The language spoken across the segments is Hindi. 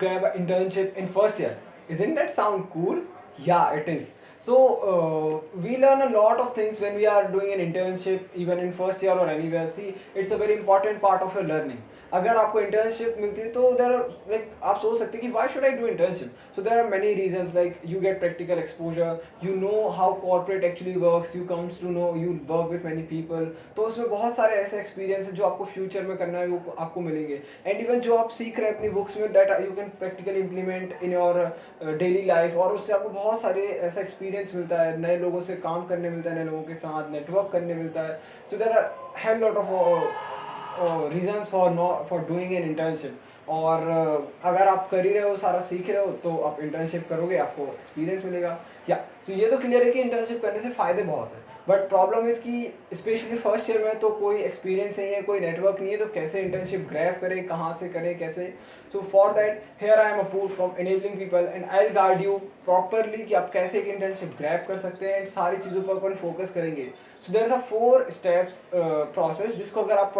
grab an internship in first year. Isn't that sound cool? Yeah, it is. So we learn a lot of things when we are doing an internship, even in first year or anywhere. See, it's a very important part of your learning. अगर आपको इंटर्नशिप मिलती है तो देर लाइक आप सोच सकते हैं कि why should I do internship. So there are many reasons like you get practical exposure, you know how corporate actually works, you comes to know, you work with many people. तो उसमें बहुत सारे ऐसे एक्सपीरियंस है जो आपको फ्यूचर में करना है वो आपको मिलेंगे. एंड इवन जो आप सीख रहे हैं अपनी बुक्स में that you can practically implement in your daily life. और उससे आपको बहुत सारे ऐसा एक्सपीरियंस मिलता है, नए लोगों से काम करने मिलता है, नए लोगों के साथ नेटवर्क करने मिलता है. So there are have lot of reasons for doing an internship. और अगर आप कर ही रहे हो, सारा सीख रहे हो, तो आप इंटर्नशिप करोगे, आपको एक्सपीरियंस मिलेगा. या सो ये तो क्लियर है कि इंटर्नशिप करने से फ़ायदे बहुत हैं. बट प्रॉब्लम इज़ कि स्पेशली फर्स्ट ईयर में तो कोई एक्सपीरियंस नहीं है, कोई नेटवर्क नहीं है, तो कैसे इंटर्नशिप ग्रैब करें, कहाँ से करें, कैसे. So for that here I am approved from enabling people and I will guide you properly कि आप कैसे एक इंटर्नशिप ग्रैब कर सकते हैं. एंड सारी चीज़ों पर अपन फोकस करेंगे. So there is a 4 steps process जिसको अगर आप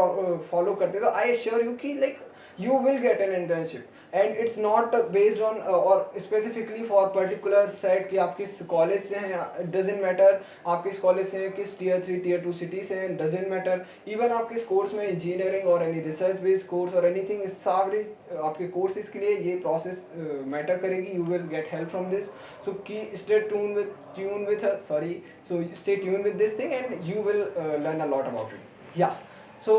फॉलो करते हो तो आई एश्योर यू कि like you will get an internship. And it's not based on or specifically for particular set कि आप किस कॉलेज से हैं. it doesn't matter आप किस कॉलेज से हैं, किस tier 3 tier 2 सिटी से हैं, doesn't matter. even आप किस कोर्स में इंजीनियरिंग और एनी रिसर्च बेस्ड कोर्स और एनीथिंग, इस सारे आपके कोर्सेज के लिए ये प्रोसेस मैटर करेगी. You will get help from this. So की stay tuned with this thing and you will learn a lot about it. Yeah. So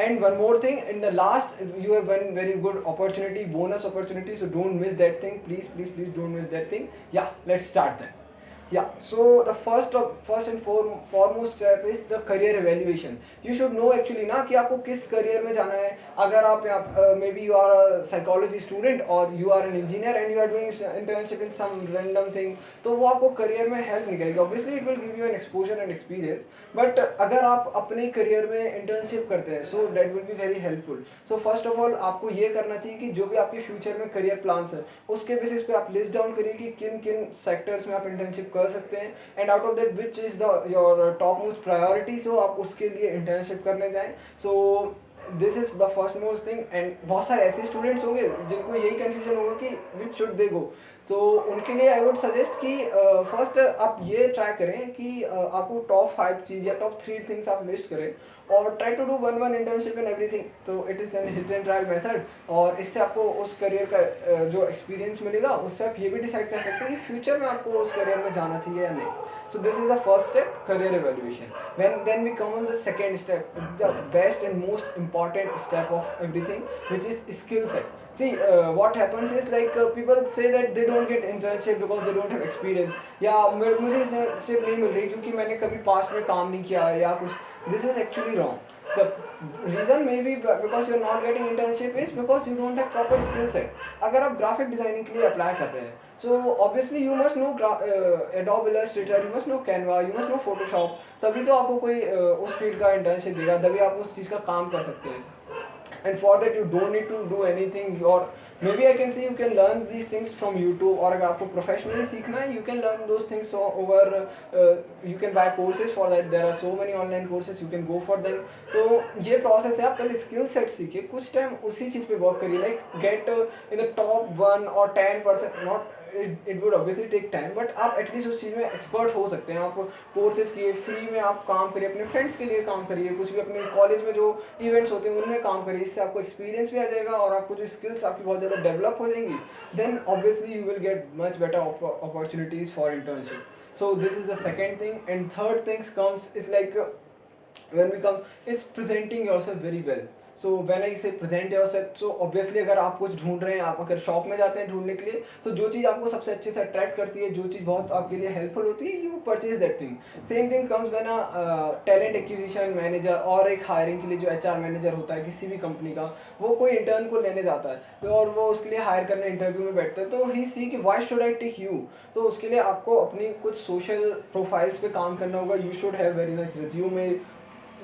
and one more thing, in the last you have one very good opportunity, bonus opportunity, so don't miss that thing. Please don't miss that thing. Yeah, let's start then. Yeah, so the first and foremost step is the career evaluation. You should know actually ना कि आपको किस career में जाना है. अगर आप maybe you are a psychology student or you are an engineer and you are doing internship in some random thing, तो वो आपको career में help नहीं करेगी. Obviously it will give you an exposure and experience, but अगर आप अपने career में internship करते हैं so that will be very helpful. So first of all आपको ये करना चाहिए कि जो भी आपके future में career plans है उसके basis पे आप list down करिए कि किन किन sectors में आप internship कर सकते हैं. And out of that which is the your top most priority, so आप उसके लिए इंटर्नशिप करने जाएं. So this is the first most thing. And बहुत सारे ऐसे स्टूडेंट्स होंगे जिनको यही कन्फ्यूजन होगा कि विच शुड दे गो. तो उनके लिए आई वुड सजेस्ट कि फर्स्ट आप ये ट्राई करें कि आपको टॉप 5 चीज़ या टॉप 3 थिंग्स आप लिस्ट करें और try to do one internship in everything. तो it is an hit and trial method. और इससे आपको उस करियर का जो एक्सपीरियंस मिलेगा उससे आप ये भी डिसाइड कर सकते हैं कि फ्यूचर में आपको उस करियर में जाना चाहिए या नहीं. So this is the first step, career evaluation. Then we come on the second step, the best and most important step of everything, which is skill set. See, what happens is like people say that they don't get internship because they don't have experience. या मुझे internship नहीं मिल रही क्योंकि मैंने कभी पास्ट में काम नहीं किया या कुछ. This is actually wrong. The reason may be because you're not getting internship is because you don't have proper skill set. अगर आप ग्राफिक डिजाइनिंग के लिए अप्लाई कर रहे हैं so obviously you must know Adobe Illustrator, you must know Canva, you must know Photoshop. तभी तो आपको कोई उस फील्ड का इंटर्नशिप देगा, तभी आप उस चीज़ का काम कर सकते हैं. And for that you don't need to do anything, or maybe I can say you can learn these things from YouTube. और अगर आपको professionally सीखना है you can learn those things over you can buy courses for that. There are so many online courses, you can go for them. तो ये process है, आप पहले skill set सीखिए, कुछ टाइम उसी चीज़ पे work करिए, like get in the top 1 or 10%. not it would obviously take time, but आप एटलीस्ट उस चीज़ में एक्सपर्ट हो सकते हैं. आप कोर्सेज किए, फ्री में आप काम करिए, अपने फ्रेंड्स के लिए काम करिए, कुछ भी अपने कॉलेज में जो इवेंट्स होते हैं उनमें काम करिए. इससे आपको एक्सपीरियंस भी आ जाएगा और आपको जो स्किल्स आपकी बहुत ज़्यादा डेवलप हो जाएंगी. Then obviously you will get much better opportunities for internship. So this is the second thing. And third things comes is like when we come is presenting yourself very well. So when I say present yourself, so obviously अगर आप कुछ ढूंढ रहे हैं, आप अगर शॉप में जाते हैं ढूंढने के लिए, तो जो चीज़ आपको सबसे अच्छे से अट्रैक्ट करती है, जो चीज़ बहुत आपके लिए हेल्पफुल होती है, you purchase that thing. Same thing comes when a talent acquisition manager और एक हायरिंग के लिए जो HR मैनेजर होता है किसी भी कंपनी का, वो कोई इंटर्न को लेने जाता है और वो उसके लिए हायर करने इंटरव्यू में बैठता है. तो ही सी कि why should I take you. तो उसके लिए आपको अपनी कुछ सोशल प्रोफाइल्स पे काम करना होगा. You should have very nice resume,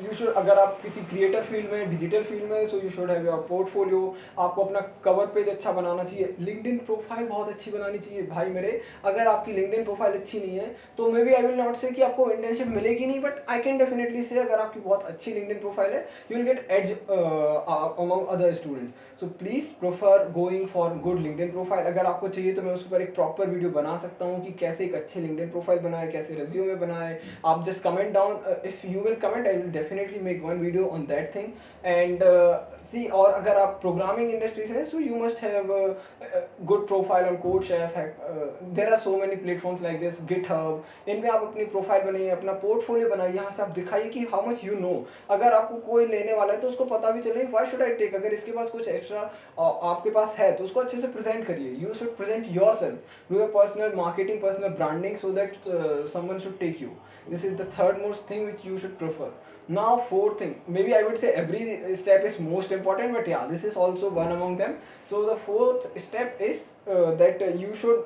you should, अगर आप किसी क्रिएटर फील्ड में, डिजिटल फील्ड में, so you should have your portfolio. आपको अपना कवर पेज अच्छा बनाना चाहिए, लिंक्डइन प्रोफाइल बहुत अच्छी बनानी चाहिए भाई मेरे। अगर आपकी लिंक्डइन प्रोफाइल अच्छी नहीं है तो maybe I will not say कि आपको इंटर्नशिप मिलेगी नहीं, बट आई कैन डेफिनेटली से अगर आपकी बहुत अच्छी लिंक्डइन प्रोफाइल है you will get edge among other students. So please prefer going for good LinkedIn profile. अगर आपको चाहिए तो मैं उसके ऊपर एक प्रॉपर वीडियो बना सकता हूँ कि कैसे एक अच्छे लिंक्डइन प्रोफाइल बनाए, कैसे रेज्यूमे बनाए। आप just comment down, if you will comment I will definitely make one video on that thing. And see, और अगर आप प्रोग्रामिंग इंडस्ट्री से हैं so you must have good profile on CodeChef. There are so many platforms like this, GitHub, इन पे आप अपनी प्रोफाइल बनाइए, अपना पोर्टफोलियो बनाइए, यहाँ से आप दिखाइए कि हाउ मच यू नो। अगर आपको कोई लेने वाला है तो उसको पता भी चले व्हाई शुड आई टेक। अगर इसके पास कुछ एक्स्ट्रा आपके पास है तो उसको अच्छे से प्रेजेंट करिए। You should present your self, do your personal marketing, personal branding, so that someone should take you. This is the third most thing which you should prefer. Now fourth thing, maybe I would say every step is most important, but yeah, this is also one among them. So the fourth step is that you should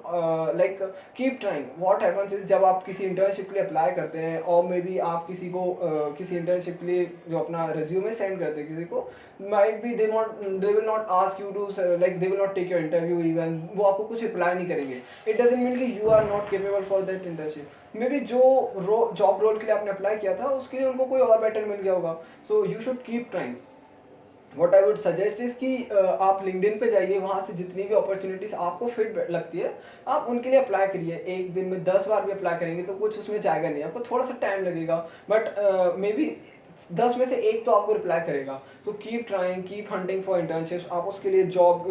keep trying. What happens is जब आप किसी इंटर्नशिप के लिए अप्लाई करते हैं और मे बी आप किसी को किसी इंटर्नशिप के लिए जो अपना रेज्यूमे सेंड करते हैं किसी को, might be they will not ask you to they will not take your interview even, वो आपको कुछ रिप्लाई नहीं करेंगे। It doesn't mean कि you are not capable for that internship. May be जो जॉब रोल के लिए आपने अप्लाई किया था उसके लिए उनको कोई और बेटर मिल गया होगा। So you should keep trying. What I would suggest is कि आप लिंक्डइन पे जाइए, वहाँ से जितनी भी अपॉर्चुनिटीज़ आपको फिट लगती है आप उनके लिए अप्लाई करिए। एक दिन में 10 बार भी अप्लाई करेंगे तो कुछ उसमें जाएगा नहीं, आपको थोड़ा सा टाइम लगेगा, बट मे बी 10 में से एक तो आपको रिप्लाई करेगा। So keep trying, keep hunting for internships. आप उसके लिए जॉब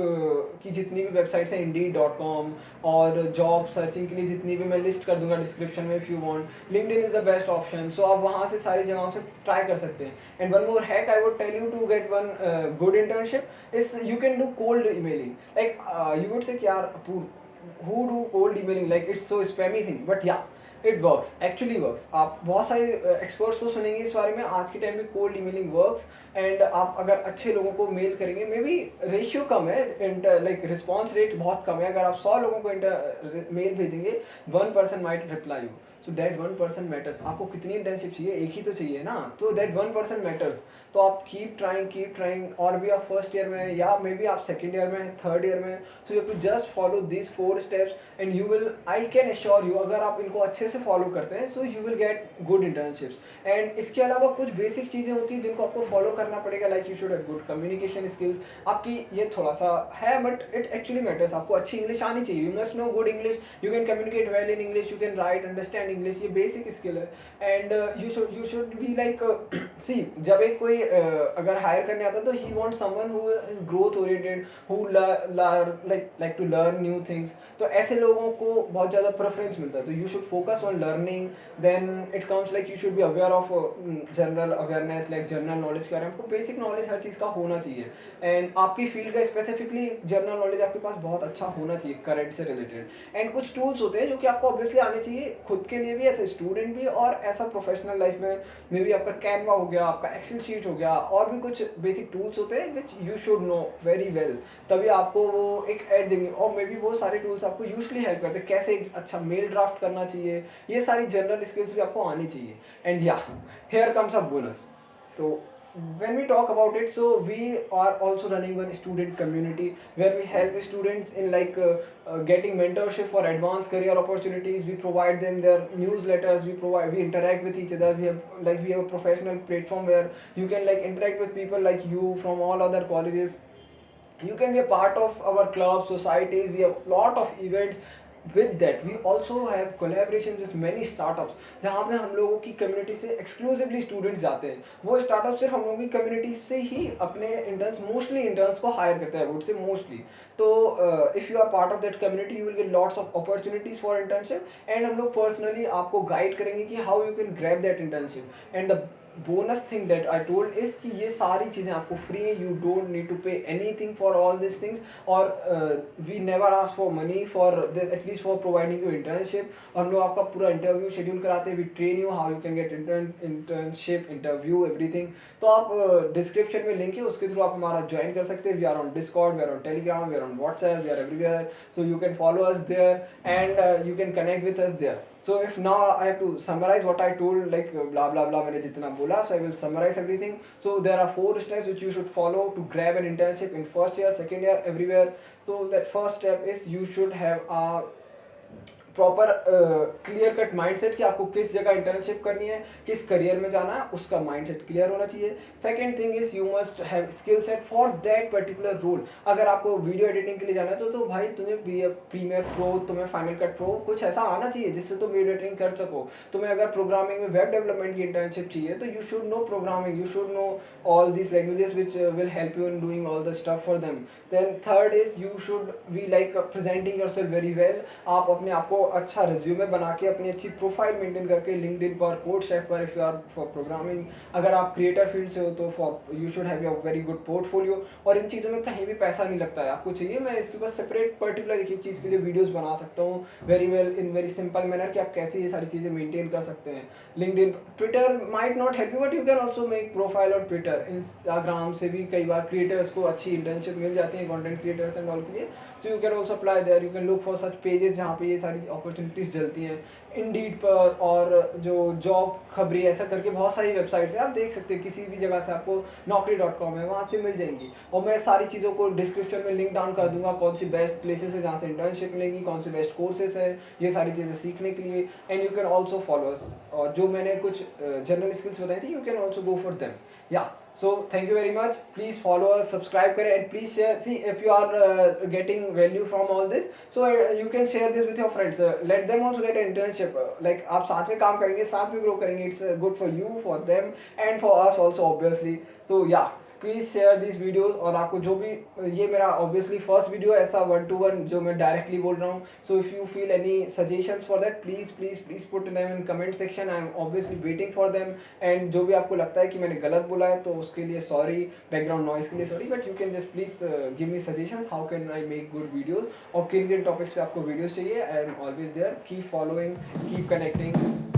की जितनी भी वेबसाइट्स हैं, Indeed.com, और जॉब सर्चिंग के लिए जितनी भी मैं लिस्ट कर दूंगा डिस्क्रिप्शन में, if you want, LinkedIn is the best option. So आप वहाँ से सारी जगहों से ट्राई कर सकते हैं। And one more hack I would tell you to get one good internship is you can do cold emailing. Like you would say कि यार who do cold emailing, like it's so spammy thing, but yeah it works, actually works. आप बहुत सारे एक्सपर्ट्स को सुनेंगे इस बारे में, आज के टाइम में कोल्ड ईमेलिंग वर्क्स। एंड आप अगर अच्छे लोगों को मेल करेंगे, मे बी रेशियो कम है, लाइक रिस्पॉन्स रेट बहुत कम है। अगर आप 100 लोगों को मेल भेजेंगे 1% might reply you, so that 1% matters. आपको कितनी इंटर्नशिप चाहिए, एक ही तो चाहिए ना, तो दैट 1% मैटर्स। तो आप कीप ट्राइंग, और भी आप फर्स्ट ईयर में हैं या मे बी आप सेकेंड ईयर में हैं, थर्ड ईयर में हैं, so you have to just follow this 4 steps and you will, I can assure you, अगर आप इनको अच्छे से फॉलो करते हैं so you will get good internships. And इसके अलावा कुछ बेसिक चीज़ें होती हैं जिनको आपको फॉलो करना पड़ेगा, like you should have good communication skills. आपकी ये थोड़ा सा है बट इट एक्चुअली मैटर्स। आपको अच्छी इंग्लिश आनी चाहिए, you must know good English, you can communicate well in English, you can write, understand English, ये बेसिक स्किल है। And you should be like, see जब एक कोई अगर हायर करने आता है तो ही want someone who is growth oriented, who like to learn new things. तो ऐसे लोगों को बहुत ज़्यादा प्रेफरेंस मिलता है। तो you should focus on learning, then it comes like you should be aware of general awareness, like general knowledge के बारे में आपको बेसिक नॉलेज हर चीज़ का होना चाहिए। एंड आपकी फील्ड का स्पेसिफिकली जनरल नॉलेज आपके पास बहुत अच्छा होना चाहिए करंट से रिलेटेड। एंड कुछ टूल्स होते हैं जो कि आपको ऑब्वियसली आने चाहिए, खुद के लिए भी, एज ए स्टूडेंट भी, और ऐसा प्रोफेशनल लाइफ में मे बी आपका कैनवा हो गया, आपका एक्सेल शीट हो गया, और भी कुछ बेसिक टूल्स होते हैं which you should know very well, तभी आपको वो एक एड देंगे। और मे बी वो सारे टूल्स आपको यूजली हेल्प करते हैं, कैसे एक अच्छा मेल ड्राफ्ट करना चाहिए, ये सारी जनरल स्किल्स भी आपको आनी चाहिए। एंड या हियर कम्स अ बोनस। तो when we talk about it, so we are also running one student community where we help students in getting mentorship for advanced career opportunities. We provide them their newsletters, we interact with each other. We have a professional platform where you can interact with people like you from all other colleges. You can be a part of our clubs, societies. We have a lot of events. With that we also have collaborations with many startups, जहाँ पे हम लोगों की कम्युनिटी से एक्सक्लूसिवली स्टूडेंट्स जाते हैं। वो स्टार्टअप सिर्फ हम लोगों की कम्युनिटी से ही अपने इंटर्न्स, मोस्टली इंटर्न्स को हायर करते हैं, वुड से मोस्टली। तो if you are part of that community you will get lots of opportunities for internship. And हम लोग पर्सनली आपको गाइड करेंगे कि how you can grab that internship. And the bonus thing that I told is कि ये सारी चीज़ें आपको फ्री है, you don't need to pay anything for all this things, और we never ask for money for this, at least for providing you internship. हम लोग आपका पूरा इंटरव्यू शेड्यूल कराते हैं, we train you how you can get internship, interview, everything. तो आप डिस्क्रिप्शन में लिंक है, उसके थ्रू आप हमारा ज्वाइन कर सकते हैं। We are on Discord, we are on Telegram, we are on WhatsApp, we are everywhere, so you can follow us there and you can connect with us there. So if now I have to summarize what I told, like blah blah blah मैंने जितना बोला, so I will summarize everything. So there are 4 steps which you should follow to grab an internship in first year, second year, everywhere. So that first step is you should have a proper clear cut mindset कि आपको किस जगह इंटर्नशिप करनी है, किस करियर में जाना है, उसका माइंडसेट क्लियर होना चाहिए. Second thing is you must have skill set for that particular role. अगर आपको वीडियो एडिटिंग के लिए जाना है तो भाई तुम्हें प्रीमियर प्रो, तुम्हें फाइनल कट प्रो कुछ ऐसा आना चाहिए जिससे तुम वीडियो एडिटिंग कर सको. तुम्हें अगर प्रोग्रामिंग में वेब डेवलपमेंट की इंटर्नशिप चाहिए तो you should know programming, you should know all these languages which will help you in doing all the stuff for them. Then third is you should be like presenting yourself very well. आप अपने आप को अच्छा रिज्यूमे बना के अपनी अच्छी प्रोफाइल मेंटेन करके लिंक्डइन पर, कोडशेफ पर, if you are for programming, अगर आप क्रिएटर फील्ड से हो तो for you should have your very good portfolio. और इन चीज़ों में कहीं भी पैसा नहीं लगता है. आपको चाहिए, मैं इसके ऊपर सेपरेट पर्टिकुलर एक एक चीज़ के लिए वीडियोस बना सकता हूँ very well in very simple manner कि आप कैसे ये सारी चीज़ें मेंटेन कर सकते हैं. LinkedIn, Twitter might not help you but you can also make profile on Twitter. Instagram से भी कई बार क्रिएटर्स को अच्छी इंटर्नशिप मिल जाती है, कंटेंट क्रिएटर्स एंड ऑल के लिए. So you can also apply there. You can look for such pages जहाँ पे ये सारी अपॉर्चुनिटीज़ डलती हैं. इंडीड पर और जो जॉब खबरी ऐसा करके बहुत सारी वेबसाइट्स हैं, आप देख सकते हैं. किसी भी जगह से आपको naukri.com है, वहाँ से मिल जाएंगी. और मैं सारी चीज़ों को डिस्क्रिप्शन में लिंक डाउन कर दूंगा, कौन सी बेस्ट प्लेसेस है जहाँ से इंटर्नशिप मिलेगी, कौन सी बेस्ट कोर्सेज है ये सारी चीज़ें सीखने के लिए. And you can also follow us. और जो मैंने कुछ जनरल स्किल्स बताई थी, you can also go for them. या so thank you very much. Please follow us, subscribe करें, and please share. See if you are getting value from all this, so you can share this with your friends. Let them also get an internship. Like आप साथ में काम करेंगे, साथ में grow करेंगे. It's good for you, for them, and for us also obviously. So yeah, please share this videos. और आपको जो भी, ये मेरा ऑब्वियसली फर्स्ट वीडियो ऐसा 1-to-1 जो मैं डायरेक्टली बोल रहा हूँ. So if you feel any suggestions for that, please please please put them in comment section. I am obviously waiting for them. And जो भी आपको लगता है कि मैंने गलत बोला है तो उसके लिए सॉरी, बैकग्राउंड नॉइस के लिए sorry, but you can just please give me suggestions how can I make good videos. और किन किन टॉपिक्स पे आपको वीडियोज़ चाहिए. I am always there. Keep following, keep connecting.